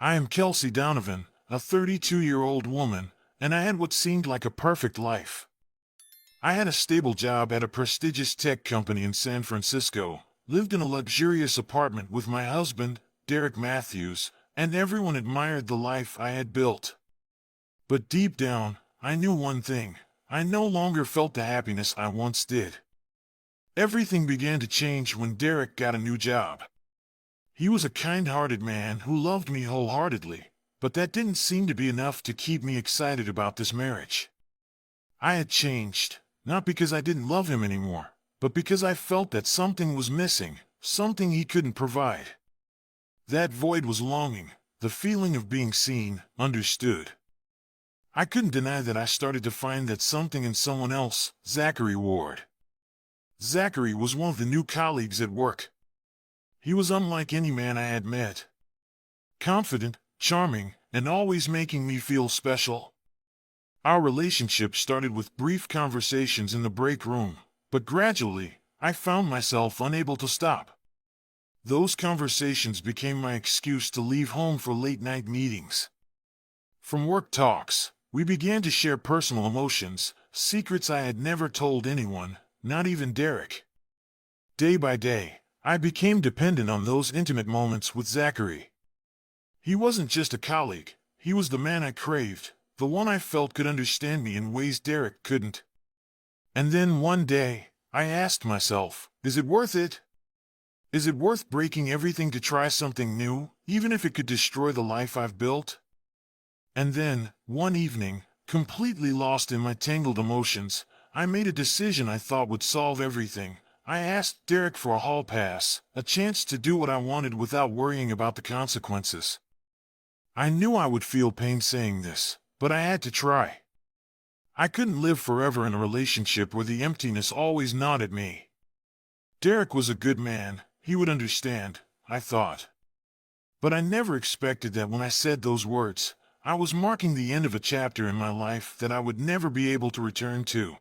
I am Kelsey Donovan, a 32-year-old woman, and I had what seemed like a perfect life. I had a stable job at a prestigious tech company in San Francisco, lived in a luxurious apartment with my husband, Derek Matthews, and everyone admired the life I had built. But deep down, I knew one thing. I no longer felt the happiness I once did. Everything began to change when Derek got a new job. He was a kind-hearted man who loved me wholeheartedly, but that didn't seem to be enough to keep me excited about this marriage. I had changed, not because I didn't love him anymore, but because I felt that something was missing, something he couldn't provide. That void was longing, the feeling of being seen, understood. I couldn't deny that I started to find that something in someone else, Zachary Ward. Zachary was one of the new colleagues at work. He was unlike any man I had met. Confident, charming, and always making me feel special. Our relationship started with brief conversations in the break room, but gradually, I found myself unable to stop. Those conversations became my excuse to leave home for late-night meetings. From work talks, we began to share personal emotions, secrets I had never told anyone, not even Derek. Day by day, I became dependent on those intimate moments with Zachary. He wasn't just a colleague, he was the man I craved, the one I felt could understand me in ways Derek couldn't. And then one day, I asked myself, is it worth it? Is it worth breaking everything to try something new, even if it could destroy the life I've built? And then, one evening, completely lost in my tangled emotions, I made a decision I thought would solve everything. I asked Derek for a hall pass, a chance to do what I wanted without worrying about the consequences. I knew I would feel pain saying this, but I had to try. I couldn't live forever in a relationship where the emptiness always gnawed at me. Derek was a good man, he would understand, I thought. But I never expected that when I said those words, I was marking the end of a chapter in my life that I would never be able to return to.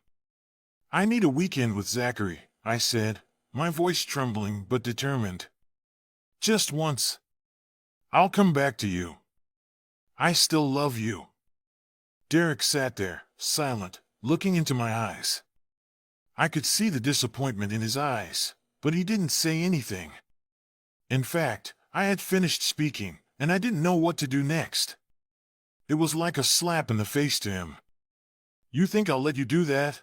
I need a weekend with Zachary, I said, my voice trembling but determined. Just once. I'll come back to you. I still love you. Derek sat there, silent, looking into my eyes. I could see the disappointment in his eyes, but he didn't say anything. In fact, I had finished speaking, and I didn't know what to do next. It was like a slap in the face to him. You think I'll let you do that?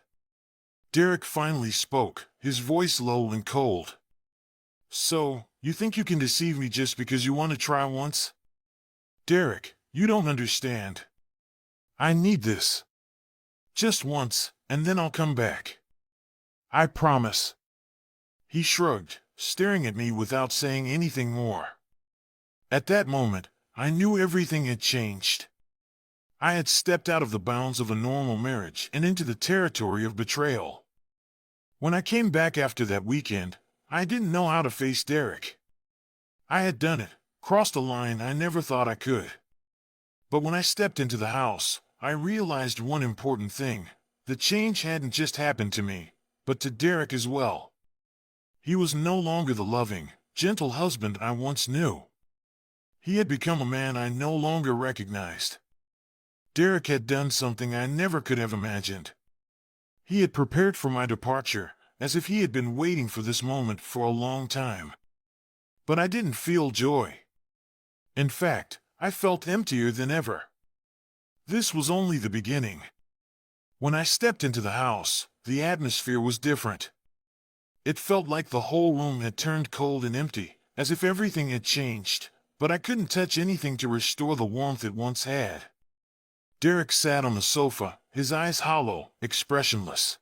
Derek finally spoke, his voice low and cold. So, you think you can deceive me just because you want to try once? Derek, you don't understand. I need this. Just once, and then I'll come back. I promise. He shrugged, staring at me without saying anything more. At that moment, I knew everything had changed. I had stepped out of the bounds of a normal marriage and into the territory of betrayal. When I came back after that weekend, I didn't know how to face Derek. I had done it, crossed a line I never thought I could. But when I stepped into the house, I realized one important thing. The change hadn't just happened to me, but to Derek as well. He was no longer the loving, gentle husband I once knew. He had become a man I no longer recognized. Derek had done something I never could have imagined. He had prepared for my departure, as if he had been waiting for this moment for a long time. But I didn't feel joy. In fact, I felt emptier than ever. This was only the beginning. When I stepped into the house, the atmosphere was different. It felt like the whole room had turned cold and empty, as if everything had changed, but I couldn't touch anything to restore the warmth it once had. Derek sat on the sofa, his eyes hollow, expressionless.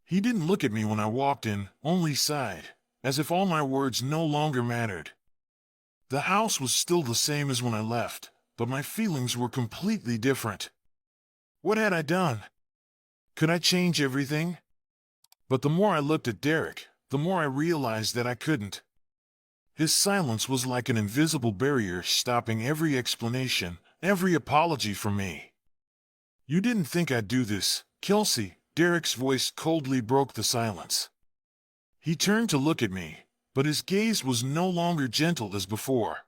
He didn't look at me when I walked in, only sighed, as if all my words no longer mattered. The house was still the same as when I left, but my feelings were completely different. What had I done? Could I change everything? But the more I looked at Derek, the more I realized that I couldn't. His silence was like an invisible barrier stopping every explanation, every apology from me. You didn't think I'd do this, Kelsey, Derek's voice coldly broke the silence. He turned to look at me, but his gaze was no longer gentle as before.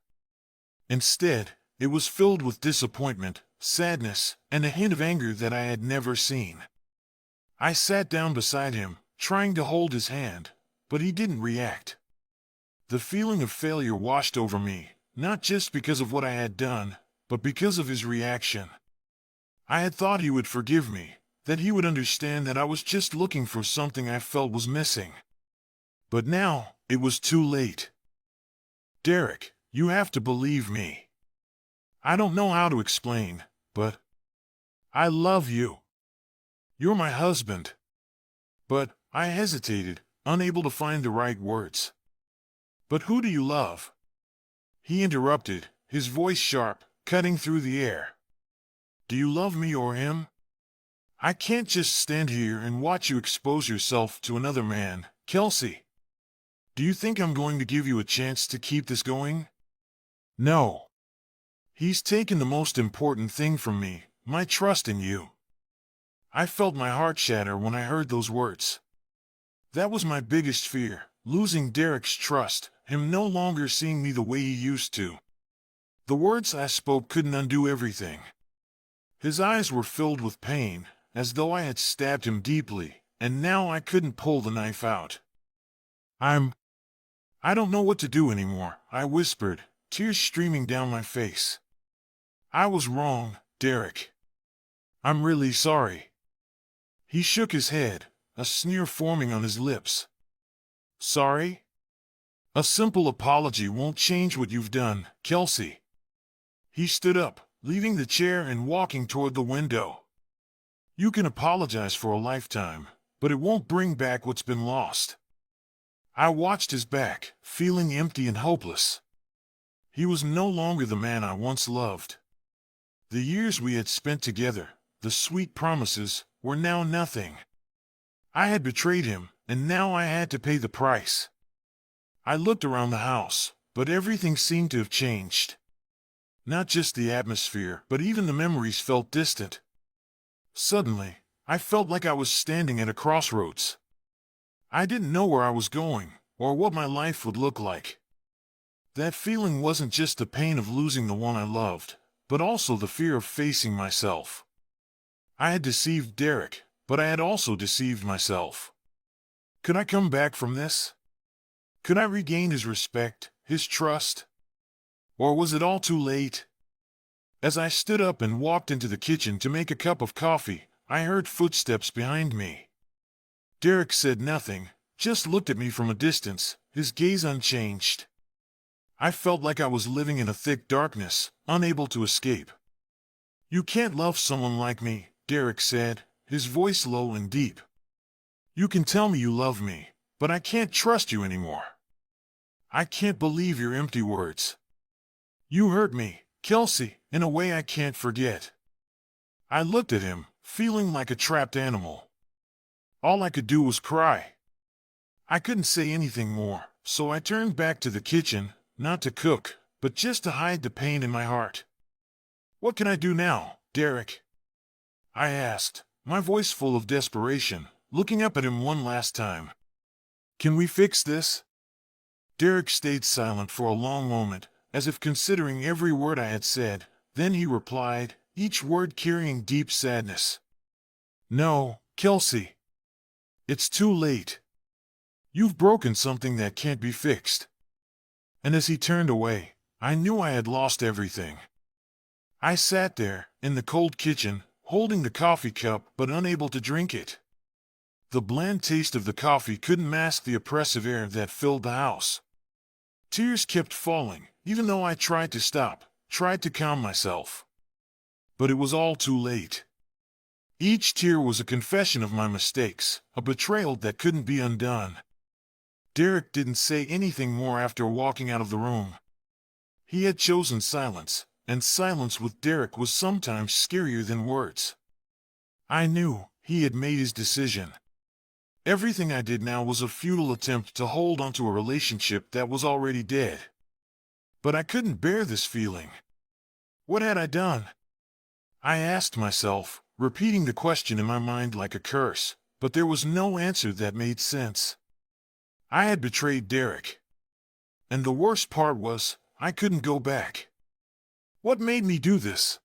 Instead, It was filled with disappointment, sadness, and a hint of anger that I had never seen. I sat down beside him, trying to hold his hand, but he didn't react. The feeling of failure washed over me, not just because of what I had done, but because of his reaction. I had thought he would forgive me, that he would understand that I was just looking for something I felt was missing. But now, it was too late. Derek, you have to believe me. I don't know how to explain, but I love you. You're my husband. But I hesitated, unable to find the right words. But who do you love? He interrupted, his voice sharp, cutting through the air. Do you love me or him? I can't just stand here and watch you expose yourself to another man, Kelsey. Do you think I'm going to give you a chance to keep this going? No. He's taken the most important thing from me, my trust in you. I felt my heart shatter when I heard those words. That was my biggest fear, losing Derek's trust, him no longer seeing me the way he used to. The words I spoke couldn't undo everything. His eyes were filled with pain, as though I had stabbed him deeply, and now I couldn't pull the knife out. I don't know what to do anymore, I whispered, tears streaming down my face. I was wrong, Derek. I'm really sorry. He shook his head, a sneer forming on his lips. Sorry? A simple apology won't change what you've done, Kelsey. He stood up, leaving the chair and walking toward the window. You can apologize for a lifetime, but it won't bring back what's been lost. I watched his back, feeling empty and hopeless. He was no longer the man I once loved. The years we had spent together, the sweet promises, were now nothing. I had betrayed him, and now I had to pay the price. I looked around the house, but everything seemed to have changed. Not just the atmosphere, but even the memories felt distant. Suddenly, I felt like I was standing at a crossroads. I didn't know where I was going, or what my life would look like. That feeling wasn't just the pain of losing the one I loved, but also the fear of facing myself. I had deceived Derek, but I had also deceived myself. Could I come back from this? Could I regain his respect, his trust? Or was it all too late? As I stood up and walked into the kitchen to make a cup of coffee, I heard footsteps behind me. Derek said nothing, just looked at me from a distance, his gaze unchanged. I felt like I was living in a thick darkness, unable to escape. You can't love someone like me, Derek said, his voice low and deep. You can tell me you love me, but I can't trust you anymore. I can't believe your empty words. You hurt me, Kelsey, in a way I can't forget. I looked at him, feeling like a trapped animal. All I could do was cry. I couldn't say anything more, so I turned back to the kitchen, not to cook, but just to hide the pain in my heart. What can I do now, Derek? I asked, my voice full of desperation, looking up at him one last time. Can we fix this? Derek stayed silent for a long moment, as if considering every word I had said. Then he replied, each word carrying deep sadness. No, Kelsey. It's too late. You've broken something that can't be fixed. And as he turned away, I knew I had lost everything. I sat there, in the cold kitchen, holding the coffee cup but unable to drink it. The bland taste of the coffee couldn't mask the oppressive air that filled the house. Tears kept falling, even though I tried to stop, tried to calm myself. But it was all too late. Each tear was a confession of my mistakes, a betrayal that couldn't be undone. Derek didn't say anything more after walking out of the room. He had chosen silence, and silence with Derek was sometimes scarier than words. I knew he had made his decision. Everything I did now was a futile attempt to hold onto a relationship that was already dead. But I couldn't bear this feeling. What had I done? I asked myself, repeating the question in my mind like a curse, but there was no answer that made sense. I had betrayed Derek. And the worst part was, I couldn't go back. What made me do this?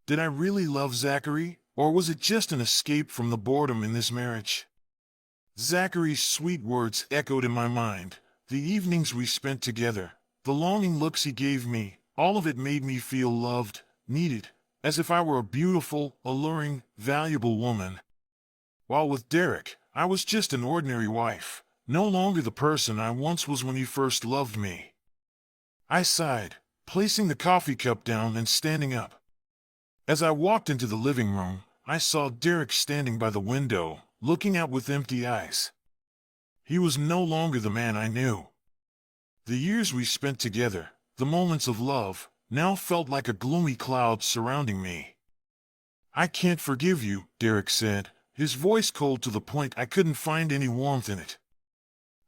Did I really love Zachary, or was it just an escape from the boredom in this marriage? Zachary's sweet words echoed in my mind, the evenings we spent together, the longing looks he gave me, all of it made me feel loved, needed, as if I were a beautiful, alluring, valuable woman. While with Derek, I was just an ordinary wife, no longer the person I once was when he first loved me. I sighed, placing the coffee cup down and standing up. As I walked into the living room, I saw Derek standing by the window, looking out with empty eyes. He was no longer the man I knew. The years we spent together, the moments of love, now felt like a gloomy cloud surrounding me. "I can't forgive you," Derek said, his voice cold to the point I couldn't find any warmth in it.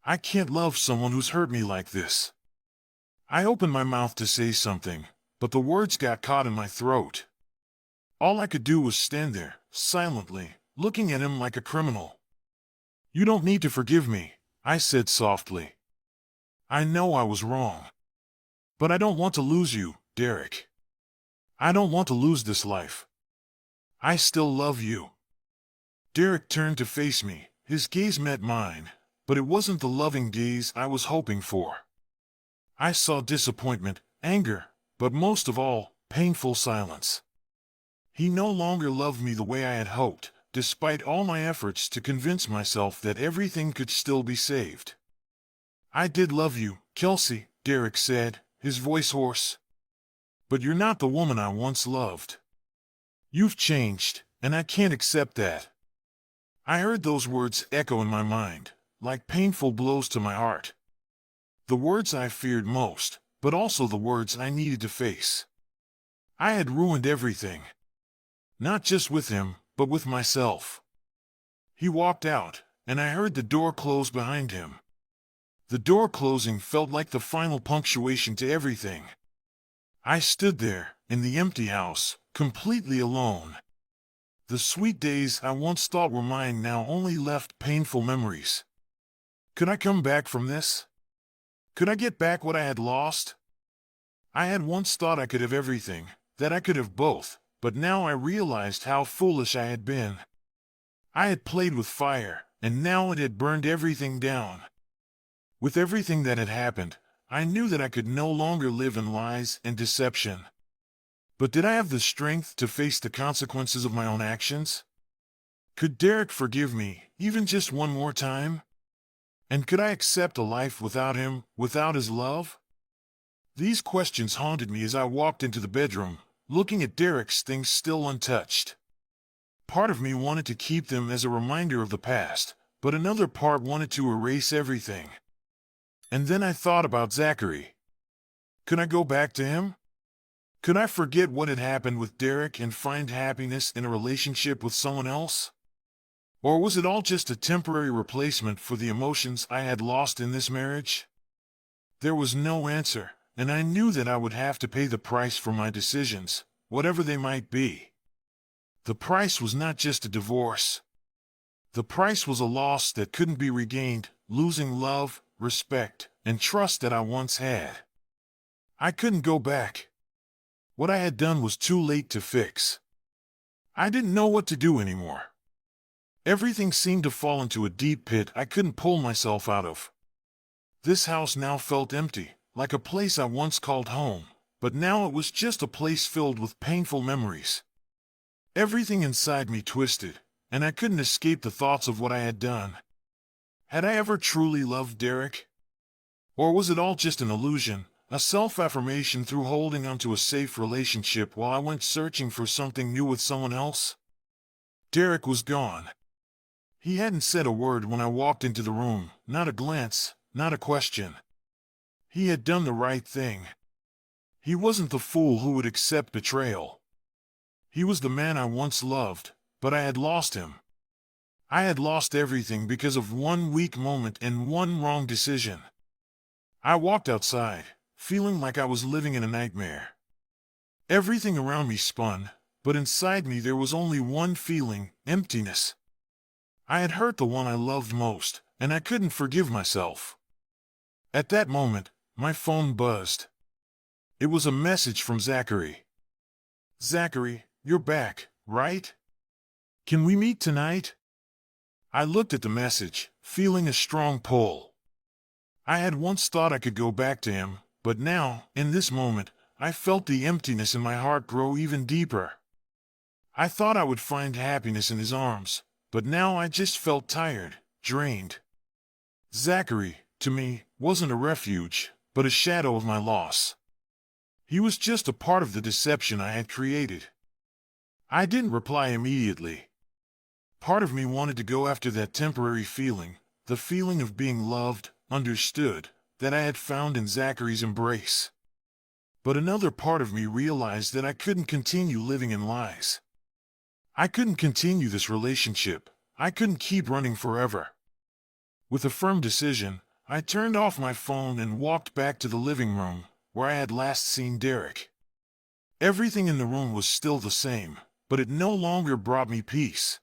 "I can't love someone who's hurt me like this." I opened my mouth to say something, but the words got caught in my throat. All I could do was stand there, silently, looking at him like a criminal. "You don't need to forgive me," I said softly. "I know I was wrong. But I don't want to lose you, Derek. I don't want to lose this life. I still love you." Derek turned to face me, his gaze met mine, but it wasn't the loving gaze I was hoping for. I saw disappointment, anger, but most of all, painful silence. He no longer loved me the way I had hoped, despite all my efforts to convince myself that everything could still be saved. "I did love you, Kelsey," Derek said, his voice hoarse. "But you're not the woman I once loved. You've changed, and I can't accept that." I heard those words echo in my mind, like painful blows to my heart. The words I feared most, but also the words I needed to face. I had ruined everything. Not just with him, but with myself. He walked out, and I heard the door close behind him. The door closing felt like the final punctuation to everything. I stood there, in the empty house, completely alone. The sweet days I once thought were mine now only left painful memories. Could I come back from this? Could I get back what I had lost? I had once thought I could have everything, that I could have both, but now I realized how foolish I had been. I had played with fire, and now it had burned everything down. With everything that had happened, I knew that I could no longer live in lies and deception. But did I have the strength to face the consequences of my own actions? Could Derek forgive me, even just one more time? And could I accept a life without him, without his love? These questions haunted me as I walked into the bedroom, looking at Derek's things still untouched. Part of me wanted to keep them as a reminder of the past, but another part wanted to erase everything. And then I thought about Zachary. Could I go back to him? Could I forget what had happened with Derek and find happiness in a relationship with someone else? Or was it all just a temporary replacement for the emotions I had lost in this marriage? There was no answer, and I knew that I would have to pay the price for my decisions, whatever they might be. The price was not just a divorce. The price was a loss that couldn't be regained, losing love, respect, and trust that I once had. I couldn't go back. What I had done was too late to fix. I didn't know what to do anymore. Everything seemed to fall into a deep pit I couldn't pull myself out of. This house now felt empty, like a place I once called home, but now it was just a place filled with painful memories. Everything inside me twisted, and I couldn't escape the thoughts of what I had done. Had I ever truly loved Derek? Or was it all just an illusion, a self-affirmation through holding onto a safe relationship while I went searching for something new with someone else? Derek was gone. He hadn't said a word when I walked into the room, not a glance, not a question. He had done the right thing. He wasn't the fool who would accept betrayal. He was the man I once loved, but I had lost him. I had lost everything because of one weak moment and one wrong decision. I walked outside, feeling like I was living in a nightmare. Everything around me spun, but inside me there was only one feeling, emptiness. I had hurt the one I loved most, and I couldn't forgive myself. At that moment, my phone buzzed. It was a message from Zachary. "Zachary, you're back, right? Can we meet tonight?" I looked at the message, feeling a strong pull. I had once thought I could go back to him, but now, in this moment, I felt the emptiness in my heart grow even deeper. I thought I would find happiness in his arms, but now I just felt tired, drained. Zachary, to me, wasn't a refuge, but a shadow of my loss. He was just a part of the deception I had created. I didn't reply immediately. Part of me wanted to go after that temporary feeling, the feeling of being loved, understood, that I had found in Zachary's embrace. But another part of me realized that I couldn't continue living in lies. I couldn't continue this relationship. I couldn't keep running forever. With a firm decision, I turned off my phone and walked back to the living room, where I had last seen Derek. Everything in the room was still the same, but it no longer brought me peace.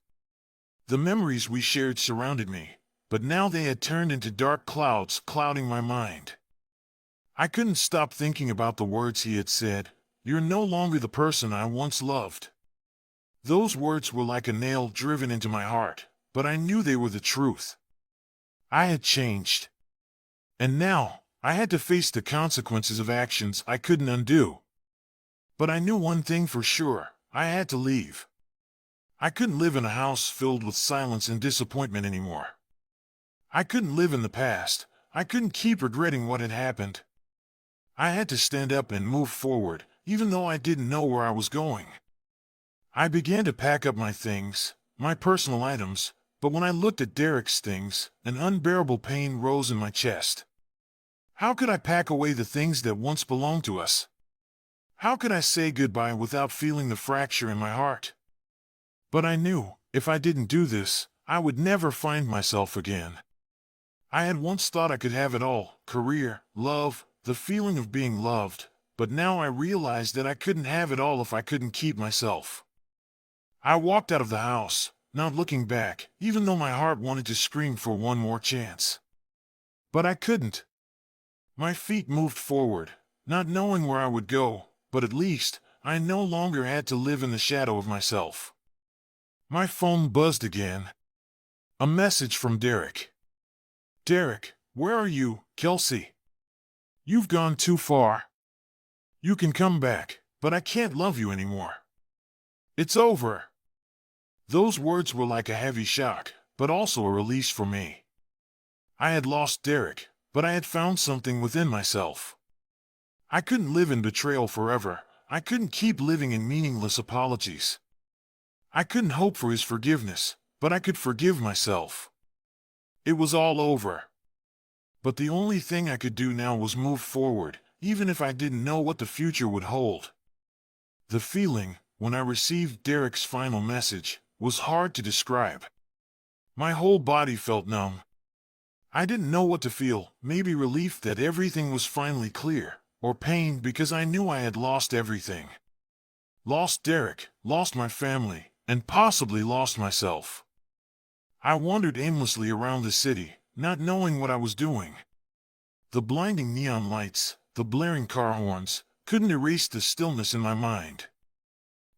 The memories we shared surrounded me, but now they had turned into dark clouds clouding my mind. I couldn't stop thinking about the words he had said. "You're no longer the person I once loved." Those words were like a nail driven into my heart, but I knew they were the truth. I had changed. And now, I had to face the consequences of actions I couldn't undo. But I knew one thing for sure: I had to leave. I couldn't live in a house filled with silence and disappointment anymore. I couldn't live in the past. I couldn't keep regretting what had happened. I had to stand up and move forward, even though I didn't know where I was going. I began to pack up my things, my personal items, but when I looked at Derek's things, an unbearable pain rose in my chest. How could I pack away the things that once belonged to us? How could I say goodbye without feeling the fracture in my heart? But I knew, if I didn't do this, I would never find myself again. I had once thought I could have it all: career, love, the feeling of being loved, but now I realized that I couldn't have it all if I couldn't keep myself. I walked out of the house, not looking back, even though my heart wanted to scream for one more chance. But I couldn't. My feet moved forward, not knowing where I would go, but at least, I no longer had to live in the shadow of myself. My phone buzzed again. A message from Derek. "Derek, where are you, Kelsey? You've gone too far. You can come back, but I can't love you anymore. It's over." Those words were like a heavy shock, but also a release for me. I had lost Derek, but I had found something within myself. I couldn't live in betrayal forever. I couldn't keep living in meaningless apologies. I couldn't hope for his forgiveness, but I could forgive myself. It was all over. But the only thing I could do now was move forward, even if I didn't know what the future would hold. The feeling, when I received Derek's final message, was hard to describe. My whole body felt numb. I didn't know what to feel, maybe relief that everything was finally clear, or pain because I knew I had lost everything. Lost Derek, lost my family, and possibly lost myself. I wandered aimlessly around the city, not knowing what I was doing. The blinding neon lights, the blaring car horns, couldn't erase the stillness in my mind.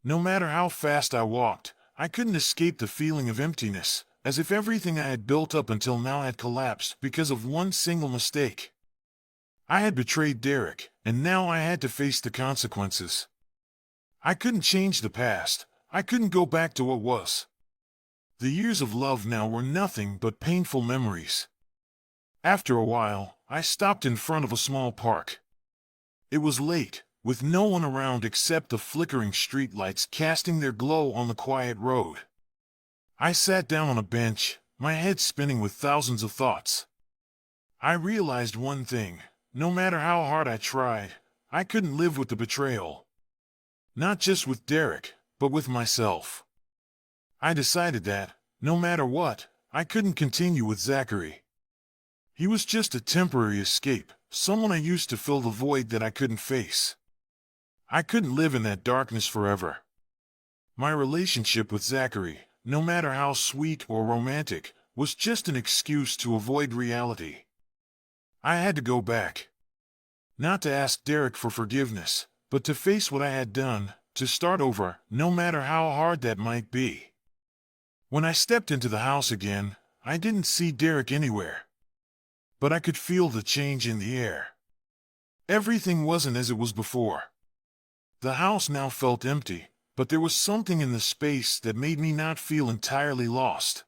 No matter how fast I walked, I couldn't escape the feeling of emptiness, as if everything I had built up until now had collapsed because of one single mistake. I had betrayed Derek, and now I had to face the consequences. I couldn't change the past. I couldn't go back to what was. The years of love now were nothing but painful memories. After a while, I stopped in front of a small park. It was late, with no one around except the flickering streetlights casting their glow on the quiet road. I sat down on a bench, my head spinning with thousands of thoughts. I realized one thing: no matter how hard I tried, I couldn't live with the betrayal. Not just with Derek, but with myself. I decided that, no matter what, I couldn't continue with Zachary. He was just a temporary escape, someone I used to fill the void that I couldn't face. I couldn't live in that darkness forever. My relationship with Zachary, no matter how sweet or romantic, was just an excuse to avoid reality. I had to go back. Not to ask Derek for forgiveness, but to face what I had done, to start over, no matter how hard that might be. When I stepped into the house again, I didn't see Derek anywhere. But I could feel the change in the air. Everything wasn't as it was before. The house now felt empty, but there was something in the space that made me not feel entirely lost.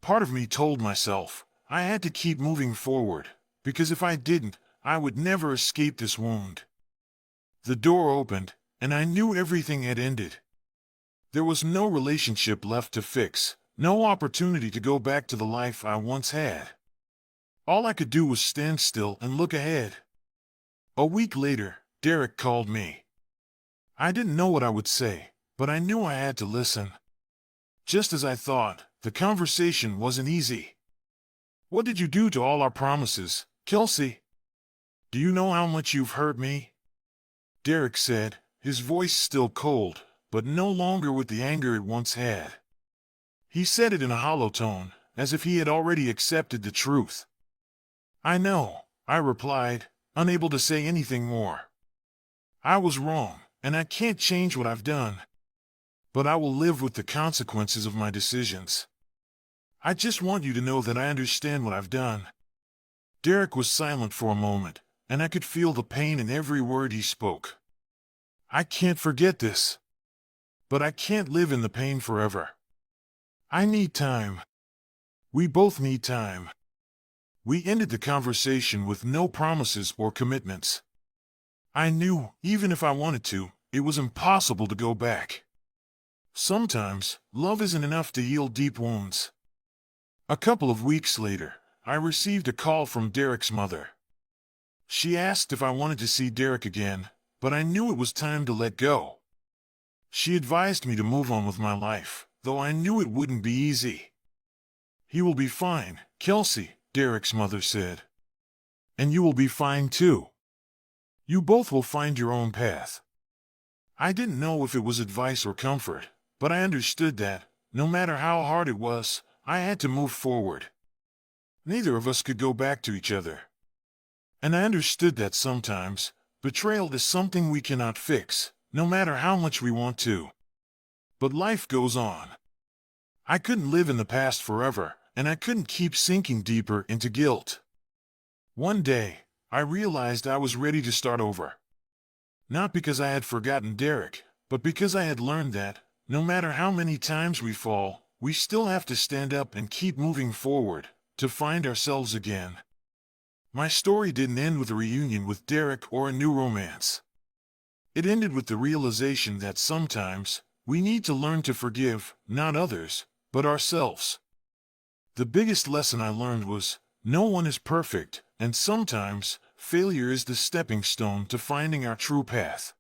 Part of me told myself I had to keep moving forward, because if I didn't, I would never escape this wound. The door opened, and I knew everything had ended. There was no relationship left to fix, no opportunity to go back to the life I once had. All I could do was stand still and look ahead. A week later, Derek called me. I didn't know what I would say, but I knew I had to listen. Just as I thought, the conversation wasn't easy. "What did you do to all our promises, Kelsey? Do you know how much you've hurt me?" Derek said, his voice still cold, but no longer with the anger it once had. He said it in a hollow tone, as if he had already accepted the truth. "I know," I replied, unable to say anything more. "I was wrong, and I can't change what I've done. But I will live with the consequences of my decisions. I just want you to know that I understand what I've done." Derek was silent for a moment, and I could feel the pain in every word he spoke. "I can't forget this. But I can't live in the pain forever. I need time. We both need time." We ended the conversation with no promises or commitments. I knew, even if I wanted to, it was impossible to go back. Sometimes, love isn't enough to heal deep wounds. A couple of weeks later, I received a call from Derek's mother. She asked if I wanted to see Derek again, but I knew it was time to let go. She advised me to move on with my life, though I knew it wouldn't be easy. "He will be fine, Kelsey," Derek's mother said. "And you will be fine too. You both will find your own path." I didn't know if it was advice or comfort, but I understood that, no matter how hard it was, I had to move forward. Neither of us could go back to each other. And I understood that sometimes, betrayal is something we cannot fix, no matter how much we want to. But life goes on. I couldn't live in the past forever, and I couldn't keep sinking deeper into guilt. One day, I realized I was ready to start over. Not because I had forgotten Derek, but because I had learned that, no matter how many times we fall, we still have to stand up and keep moving forward, to find ourselves again. My story didn't end with a reunion with Derek or a new romance. It ended with the realization that sometimes, we need to learn to forgive, not others, but ourselves. The biggest lesson I learned was, no one is perfect, and sometimes, failure is the stepping stone to finding our true path.